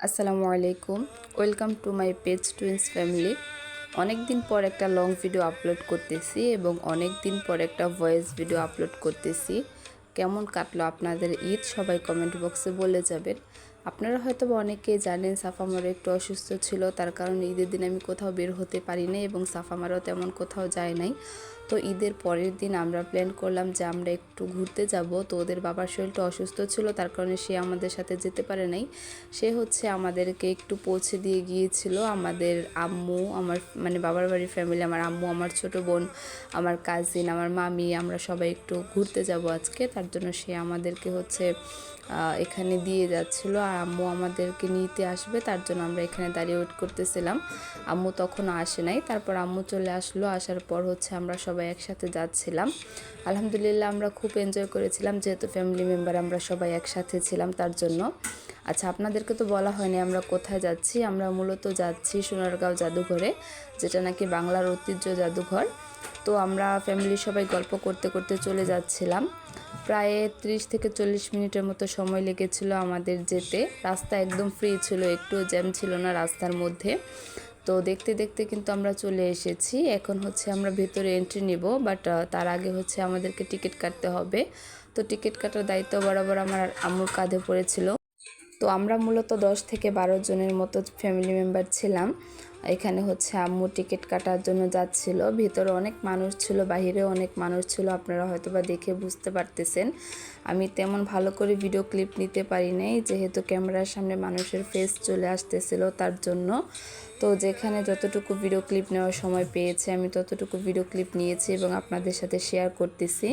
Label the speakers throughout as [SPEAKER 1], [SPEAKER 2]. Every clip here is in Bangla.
[SPEAKER 1] আসসালামু আলাইকুম। Welcome to my page twins family. অনেক দিন পর একটা লং ভিডিও আপলোড করতেছি এবং অনেক দিন পর একটা ভয়েস ভিডিও আপলোড করতেছি। কেমন কাটলো আপনাদের ঈদ সবাই কমেন্ট বক্সে বলে যাবেন। আপনারা হয়তো বা অনেকেই জানেন সাফা মারও একটু অসুস্থ ছিল, তার কারণে ঈদের দিন আমি কোথাও বের হতে পারি নাই এবং সাফা মারও তেমন কোথাও যায় নাই। তো ঈদের পরের দিন আমরা প্ল্যান করলাম যে আমরা একটু ঘুরতে যাব। তো ওদের বাবার শরীরটা অসুস্থ ছিল, তার কারণে সে আমাদের সাথে যেতে পারে নাই। সে আমাদেরকে একটু পৌঁছে দিয়ে গিয়েছিল। আমাদের আম্মু, আমার মানে বাবার বাড়ির ফ্যামিলি, আমার আম্মু, আমার ছোট বোন, আমার কাজিন, আমার মামি, আমরা সবাই একটু ঘুরতে যাব আজকে। তার জন্য সে আমাদেরকে এখানে দিয়ে যাচ্ছিল আর আম্মু আমাদেরকে নিতে আসবে, তার জন্য আমরা এখানে দাঁড়িয়ে ওয়েট করতেছিলাম। আম্মু তখনও আসে নাই, তারপর আম্মু চলে আসলো। আসার পর আমরা সবাই একসাথে যাচ্ছিলাম। আলহামদুলিল্লাহ আমরা খুব এনজয় করেছিলাম, যেহেতু ফ্যামিলি মেম্বার আমরা সবাই একসাথে ছিলাম তার জন্য। আচ্ছা, আপনাদেরকে তো বলা হয়নি আমরা কোথায় যাচ্ছি। আমরা মূলত যাচ্ছি সোনারগাঁও জাদুঘরে, যেটা নাকি বাংলার ঐতিহ্য জাদুঘর। তো আমরা ফ্যামিলির সবাই গল্প করতে করতে চলে যাচ্ছিলাম। প্রায় 30 থেকে 40 মিনিটের মতো সময় লেগেছিল আমাদের যেতে। রাস্তা একদম ফ্রি ছিল, একটু জ্যাম ছিল না রাস্তার মধ্যে। তো দেখতে দেখতে কিন্তু আমরা চলে এসেছি। এখন আমরা ভেতরে এন্ট্রি নিব, বাট তার আগে আমাদেরকে টিকিট কাটতে হবে। তো টিকিট কাটার দায়িত্ব বরাবর আমার আম্মুর কাঁধে পড়েছিল। তো আমরা মূলত 10 থেকে 12 জনের মতো ফ্যামিলি মেম্বার ছিলাম। এখানে আম্মু টিকিট কাটার জন্য যাচ্ছিল। ভিতরে অনেক মানুষ ছিল, বাহিরেও অনেক মানুষ ছিল, আপনারা হয়তোবা দেখে বুঝতে পারতেছেন। আমি তেমন ভালো করে ভিডিও ক্লিপ নিতে পারি নাই, যেহেতু ক্যামেরার সামনে মানুষের ফেস চলে আসতেছিল তার জন্য। তো যেখানে যতটুকু ভিডিও ক্লিপ নেওয়ার সময় পেয়েছি আমি ততটুকু ভিডিও ক্লিপ নিয়েছি এবং আপনাদের সাথে শেয়ার করতেছি।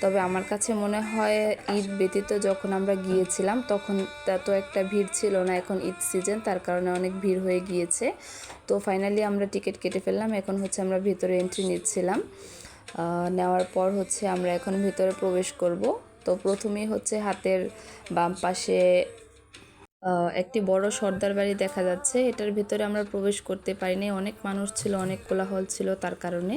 [SPEAKER 1] তবে আমার কাছে মনে হয় ঈদ ব্যতীত যখন আমরা গিয়েছিলাম তখন তত একটা ভিড় ছিল না। এখন ঈদ সিজন, তার কারণে অনেক ভিড় হয়ে গিয়েছে। তো ফাইনালি আমরা টিকিট কেটে ফেললাম। এখন আমরা ভিতরে এন্ট্রি নিচ্ছিলাম। নেওয়ার পর আমরা এখন ভিতরে প্রবেশ করব। তো প্রথমেই হাতের বাম পাশে একটি বড় সর্দার বাড়ি দেখা যাচ্ছে। এটার ভিতরে আমরা প্রবেশ করতে পারিনি, অনেক মানুষ ছিল, অনেক কোলাহল ছিল তার কারণে।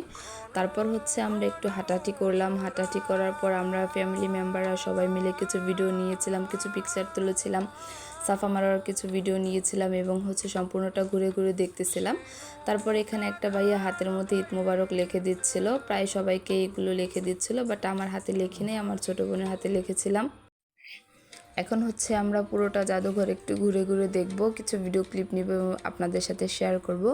[SPEAKER 1] তারপর আমরা একটু হাঁটাহাঁটি করলাম। হাঁটাহাঁটি করার পর আমরা ফ্যামিলি মেম্বাররা সবাই মিলে কিছু ভিডিও নিয়েছিলাম, কিছু পিকচার তুলেছিলাম, সাফা মারার কিছু ভিডিও নিয়েছিলাম এবং সম্পূর্ণটা ঘুরে ঘুরে দেখতেছিলাম। তারপর এখানে একটা ভাইয়া হাতের মধ্যে ঈদ মোবারক লিখে দিচ্ছিল। প্রায় সবাইকে এগুলো লিখে দিচ্ছিল, বাট আমার হাতে লিখি নেই, আমার ছোটো বোনের হাতে লিখেছিলাম। এখন আমরা পুরোটা জাদুঘর একটু ঘুরে ঘুরে দেখব, কিছু ভিডিও ক্লিপ নিব এবং আপনাদের সাথে শেয়ার করব।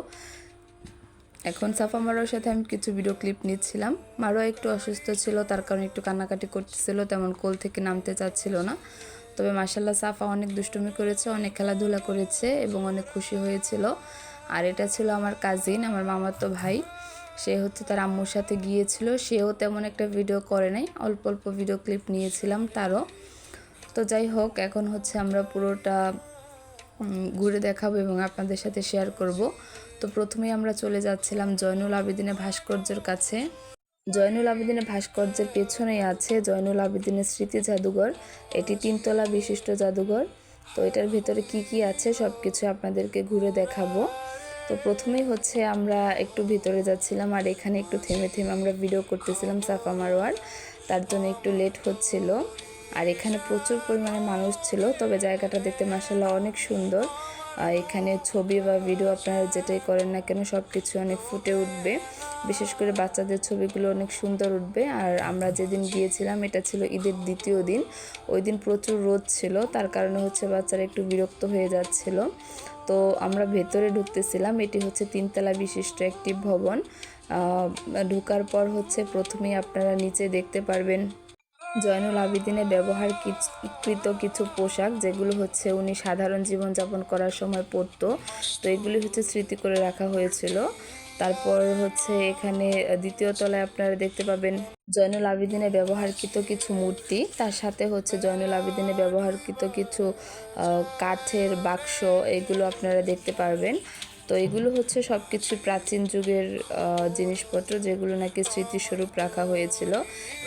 [SPEAKER 1] এখন সাফা মারোর সাথে আমি কিছু ভিডিও ক্লিপ নিচ্ছিলাম। মারো একটু অসুস্থ ছিল, তার কারণে একটু কান্নাকাটি করতেছিল, তেমন কোল থেকে নামতে চাচ্ছিল না। তবে মাশাআল্লাহ সাফা অনেক দুষ্টুমি করেছে, অনেক খেলাধুলা করেছে এবং অনেক খুশি হয়েছিল। আর এটা ছিল আমার কাজিন, আমার মামাতো ভাই। সে তার আম্মুর সাথে গিয়েছিল। সেও তেমন একটা ভিডিও করে নাই, অল্প অল্প ভিডিও ক্লিপ নিয়েছিলাম তারও। তো যাই হোক, এখন আমরা পুরোটা ঘুরে দেখাবো এবং আপনাদের সাথে শেয়ার করব। তো প্রথমেই আমরা চলে যাচ্ছিলাম জয়নুল আবেদিনের ভাস্কর্যের কাছে। জয়নুল আবেদিনের ভাস্কর্যের পেছনেই আছে জয়নুল আবেদিনের স্মৃতি জাদুঘর। এটি 3 তলা বিশিষ্ট জাদুঘর। তো এটার ভেতরে কি কি আছে সব কিছু আপনাদেরকে ঘুরে দেখাবো। তো প্রথমেই আমরা একটু ভিতরে যাচ্ছিলাম আর এখানে একটু থেমে থেমে আমরা ভিডিও করতেছিলাম সাফা মারোয়ার, তার জন্য একটু লেট হচ্ছিল। আর এখানে প্রচুর পরিমাণে মানুষ ছিল, তবে জায়গাটা দেখতে মাশাআল্লাহ অনেক সুন্দর। এখানে ছবি বা ভিডিও আপনারা যেটাই করেন না কেন সব কিছু অনেক ফুটে উঠবে, বিশেষ করে বাচ্চাদের ছবিগুলো অনেক সুন্দর উঠবে। আর আমরা যেদিন গিয়েছিলাম এটা ছিল ঈদের দ্বিতীয় দিন, ওই দিন প্রচুর রোদ ছিল, তার কারণে বাচ্চারা একটু বিরক্ত হয়ে যাচ্ছিল। তো আমরা ভেতরে ঢুকতেছিলাম। এটি 3 তলা বিশিষ্ট একটি ভবন। ঢোকার পর প্রথমেই আপনারা নিচে দেখতে পারবেন জয়নুল আবেদিনের ব্যবহারকৃত কিছু পোশাক, যেগুলো উনি সাধারণ জীবনযাপন করার সময় পরতো। তো এগুলি স্মৃতি করে রাখা হয়েছিল। তারপর এখানে দ্বিতীয় তলায় আপনারা দেখতে পাবেন জয়নুল আবেদিনের ব্যবহারকৃত কিছু মূর্তি, তার সাথে জয়নুল আবেদিনের ব্যবহারকৃত কিছু কাঠের বাক্স, এগুলো আপনারা দেখতে পারবেন। তো এগুলো সব কিছু প্রাচীন যুগের জিনিসপত্র, যেগুলো নাকি স্মৃতিস্বরূপ রাখা হয়েছিল।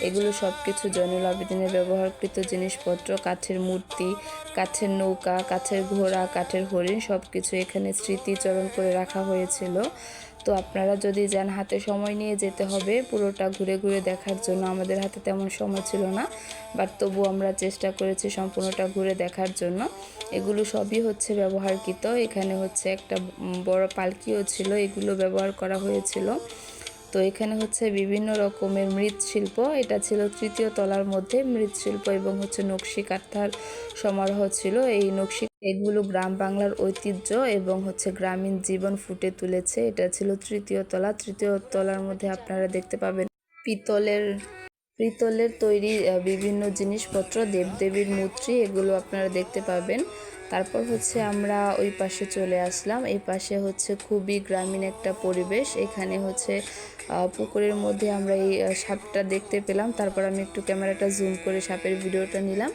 [SPEAKER 1] এগুলো সব কিছু জয়নুল আবেদিনের ব্যবহারকৃত জিনিসপত্র, কাঠের মূর্তি, কাঠের নৌকা, কাঠের ঘোড়া, কাঠের হরিণ, সব কিছু এখানে স্মৃতিচরণ করে রাখা হয়েছিল। তো আপনারা যদি যান হাতে সময় নিয়ে যেতে হবে পুরোটা ঘুরে ঘুরে দেখার জন্য। আমাদের হাতে তেমন সময় ছিল না, বাট তবু আমরা চেষ্টা করেছি সম্পূর্ণটা ঘুরে দেখার জন্য। এগুলো সবই হচ্ছে ব্যবহারকৃত। এখানে হচ্ছে একটা বড় পালকিও ছিল, এগুলো ব্যবহার করা হয়েছিল। তো এখানে হচ্ছে বিভিন্ন রকমের মৃৎশিল্প, এটা ছিল তৃতীয় তলার মধ্যে মৃৎশিল্প এবং হচ্ছে নকশি কাঁথার সমারোহ ছিল। এই নকশি এগুলো গ্রাম বাংলার ঐতিহ্য এবং হচ্ছে গ্রামীণ জীবন ফুটে তুলেছে। এটা ছিল তৃতীয় তলা। তৃতীয় তলার মধ্যে আপনারা দেখতে পাবেন পিতলের পিতলের তৈরি বিভিন্ন জিনিসপত্র, দেবদেবীর মূর্তি, এগুলো আপনারা দেখতে পাবেন। তারপর হচ্ছে আমরা ওই পাশে চলে আসলাম। এই পাশে হচ্ছে খুবই গ্রামীণ একটা পরিবেশ। এখানে হচ্ছে পুকুরের মধ্যে আমরা এই সাপটা দেখতে পেলাম। তারপর আমি একটু ক্যামেরাটা জুম করে সাপের ভিডিওটা নিলাম।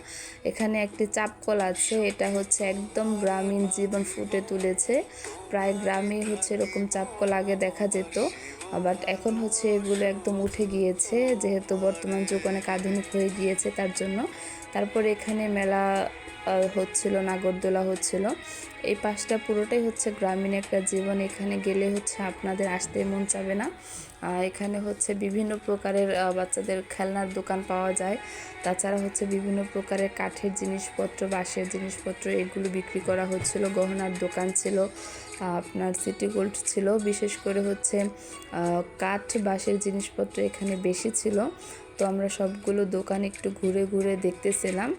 [SPEAKER 1] এখানে একটি চাপকল আছে, এটা হচ্ছে একদম গ্রামীণ জীবন ফুটে তুলেছে। প্রায় গ্রামে হচ্ছে এরকম চাপকল আগে দেখা যেত, বাট এখন হচ্ছে এগুলো একদম উঠে গিয়েছে, যেহেতু বর্তমান যুগ অনেক আধুনিক হয়ে গিয়েছে তার জন্য। তারপরে এখানে মেলা হচ্ছিল, নাগরদোলা হচ্ছিল। এই পাশটা পুরোটাই হচ্ছে গ্রামীণ একটা জীবন। এখানে গেলে হচ্ছে আপনাদের আসতে মন চাবে না। এখানে হচ্ছে বিভিন্ন প্রকারের বাচ্চাদের খেলনার দোকান পাওয়া যায়। তাছাড়া হচ্ছে বিভিন্ন প্রকারের কাঠের জিনিসপত্র, বাঁশের জিনিসপত্র, এগুলো বিক্রি করা হচ্ছিল। গহনার দোকান ছিল, আপনার সিটি গোল্ড ছিল। বিশেষ করে হচ্ছে কাঠ বাঁশের জিনিসপত্র এখানে বেশি ছিল। তো আমরা সবগুলো দোকান একটু ঘুরে ঘুরে দেখতেছিলাম।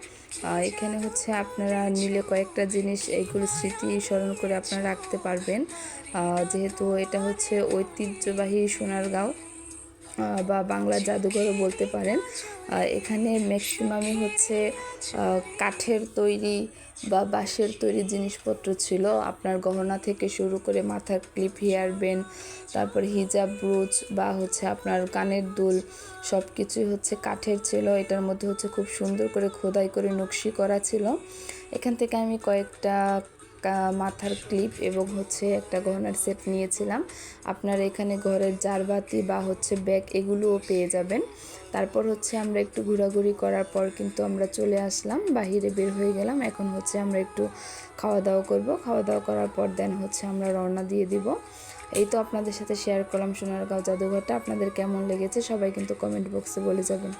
[SPEAKER 1] এখানে হচ্ছে আপনারা নিলে কয়েকটা জিনিস এইগুলো স্মৃতি স্মরণ করে আপনারা রাখতে পারবেন, যেহেতু এটা হচ্ছে ঐতিহ্যবাহী সোনারগাঁও বা বাংলা জাদুঘরও বলতে পারেন। এখানে ম্যাক্সিমামই হচ্ছে কাঠের তৈরি বা বাঁশের তৈরি জিনিসপত্র ছিল। আপনার গহনা থেকে শুরু করে মাথার ক্লিপ, হেয়ার ব্যান্ড, তারপর হিজাব, ব্রুচ বা হচ্ছে আপনার কানের দুল, সব কিছুই হচ্ছে কাঠের ছিল। এটার মধ্যে হচ্ছে খুব সুন্দর করে খোদাই করে নকশি করা ছিল। এখান থেকে আমি কয়েকটা মাথার ক্লিপ এবং হচ্ছে একটা গহনার সেট নিয়েছিলাম। আপনারা এখানে ঘরের জারবাতি বা হচ্ছে ব্যাগ এগুলোও পেয়ে যাবেন। তারপর হচ্ছে আমরা একটু ঘোরাঘুরি করার পর কিন্তু আমরা চলে আসলাম, বাহিরে বের হয়ে গেলাম। এখন হচ্ছে আমরা একটু খাওয়া দাওয়া করব। খাওয়া দাওয়া করার পর দেন হচ্ছে আমরা রওনা দিয়ে দিব। এই তো আপনাদের সাথে শেয়ার করলাম সোনারগাঁও জাদুঘরটা। আপনাদের কেমন লেগেছে সবাই কিন্তু কমেন্ট বক্সে বলে যাবেন।